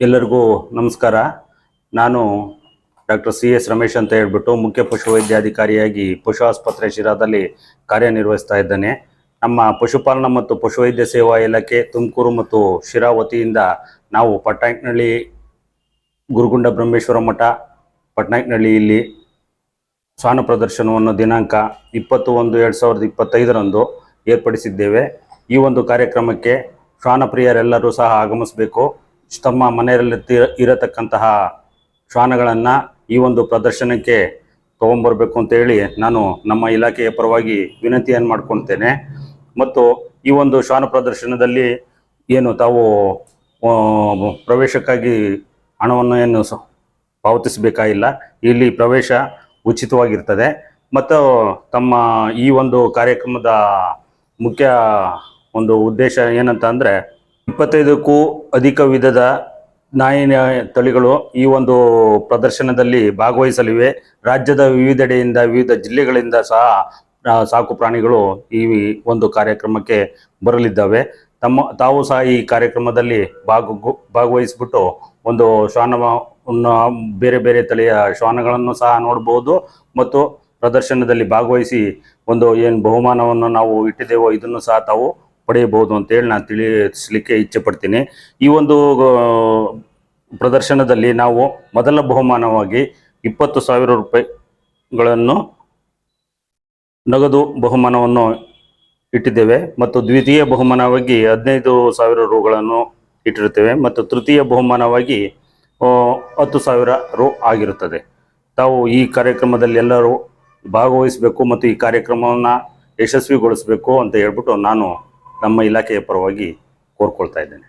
ಎಲ್ಲರಿಗೂ ನಮಸ್ಕಾರ. ನಾನು ಡಾಕ್ಟರ್ CS ರಮೇಶ್ ಅಂತ ಹೇಳ್ಬಿಟ್ಟು ಮುಖ್ಯ ಪಶುವೈದ್ಯಾಧಿಕಾರಿಯಾಗಿ ಪಶು ಆಸ್ಪತ್ರೆ ಶಿರಾದಲ್ಲಿ ಕಾರ್ಯನಿರ್ವಹಿಸ್ತಾ ಇದ್ದೇನೆ. ನಮ್ಮ ಪಶುಪಾಲನಾ ಮತ್ತು ಪಶುವೈದ್ಯ ಸೇವಾ ಇಲಾಖೆ ತುಮಕೂರು ಮತ್ತು ಶಿರಾ ವತಿಯಿಂದ ನಾವು ಪಟ್ನಾಯಕನಹಳ್ಳಿ ಗುರುಗುಂಡ ಬ್ರಹ್ಮೇಶ್ವರ ಮಠ ಪಟ್ನಾಯಕನಹಳ್ಳಿ ಇಲ್ಲಿ ಶ್ವಾನ ಪ್ರದರ್ಶನವನ್ನು ದಿನಾಂಕ 20/1/2025 ಏರ್ಪಡಿಸಿದ್ದೇವೆ. ಈ ಒಂದು ಕಾರ್ಯಕ್ರಮಕ್ಕೆ ಶ್ವಾನ ಪ್ರಿಯರೆಲ್ಲರೂ ಸಹ ಆಗಮಿಸಬೇಕು. ತಮ್ಮ ಮನೆಯಲ್ಲಿ ಇರತಕ್ಕಂತಹ ಶ್ವಾನಗಳನ್ನು ಈ ಒಂದು ಪ್ರದರ್ಶನಕ್ಕೆ ತೊಗೊಂಬರ್ಬೇಕು ಅಂತೇಳಿ ನಾನು ನಮ್ಮ ಇಲಾಖೆಯ ಪರವಾಗಿ ವಿನಂತಿಯನ್ನು ಮಾಡ್ಕೊಳ್ತೇನೆ. ಮತ್ತು ಈ ಒಂದು ಶ್ವಾನ ಪ್ರದರ್ಶನದಲ್ಲಿ ಏನು ತಾವು ಪ್ರವೇಶಕ್ಕಾಗಿ ಹಣವನ್ನು ಏನು ಪಾವತಿಸಬೇಕಾಗಿಲ್ಲ. ಇಲ್ಲಿ ಪ್ರವೇಶ ಉಚಿತವಾಗಿರ್ತದೆ. ಮತ್ತು ತಮ್ಮ ಈ ಒಂದು ಕಾರ್ಯಕ್ರಮದ ಮುಖ್ಯ ಒಂದು ಉದ್ದೇಶ ಏನಂತ ಅಂದರೆ 25ಕ್ಕೂ ಅಧಿಕ ವಿಧದ ನಾಯಿ ತಳಿಗಳು ಈ ಒಂದು ಪ್ರದರ್ಶನದಲ್ಲಿ ಭಾಗವಹಿಸಲಿವೆ. ರಾಜ್ಯದ ವಿವಿಧೆಡೆಯಿಂದ ವಿವಿಧ ಜಿಲ್ಲೆಗಳಿಂದ ಸಹ ಸಾಕು ಪ್ರಾಣಿಗಳು ಈ ಒಂದು ಕಾರ್ಯಕ್ರಮಕ್ಕೆ ಬರಲಿದ್ದಾವೆ. ತಾವು ಸಹ ಈ ಕಾರ್ಯಕ್ರಮದಲ್ಲಿ ಭಾಗವಹಿಸ್ಬಿಟ್ಟು ಒಂದು ಶ್ವಾನವನ್ನು ಬೇರೆ ಬೇರೆ ತಳಿಯ ಶ್ವಾನಗಳನ್ನು ಸಹ ನೋಡ್ಬೋದು. ಮತ್ತು ಪ್ರದರ್ಶನದಲ್ಲಿ ಭಾಗವಹಿಸಿ ಒಂದು ಏನು ಬಹುಮಾನವನ್ನು ನಾವು ಇಟ್ಟಿದ್ದೇವೋ ಇದನ್ನು ಸಹ ತಾವು ಪಡೆಯಬಹುದು ಅಂತೇಳಿ ನಾನು ತಿಳಿಸಲಿಕ್ಕೆ ಇಚ್ಛೆ ಪಡ್ತೀನಿ. ಈ ಒಂದು ಪ್ರದರ್ಶನದಲ್ಲಿ ನಾವು ಮೊದಲ ಬಹುಮಾನವಾಗಿ 20,000 ರೂಪಾಯಿಗಳನ್ನು ನಗದು ಬಹುಮಾನವನ್ನು ಇಟ್ಟಿದ್ದೇವೆ. ಮತ್ತು ದ್ವಿತೀಯ ಬಹುಮಾನವಾಗಿ 15,000 ರೂಗಳನ್ನು ಇಟ್ಟಿರುತ್ತೇವೆ. ಮತ್ತು ತೃತೀಯ ಬಹುಮಾನವಾಗಿ 10,000 ರು ಆಗಿರುತ್ತದೆ. ತಾವು ಈ ಕಾರ್ಯಕ್ರಮದಲ್ಲಿ ಎಲ್ಲರೂ ಭಾಗವಹಿಸಬೇಕು ಮತ್ತು ಈ ಕಾರ್ಯಕ್ರಮವನ್ನು ಯಶಸ್ವಿಗೊಳಿಸಬೇಕು ಅಂತ ಹೇಳ್ಬಿಟ್ಟು ನಾನು ನಮ್ಮ ಇಲಾಖೆಯ ಪರವಾಗಿ ಕೋರ್ಕೊಳ್ತಾ ಇದ್ದೇನೆ.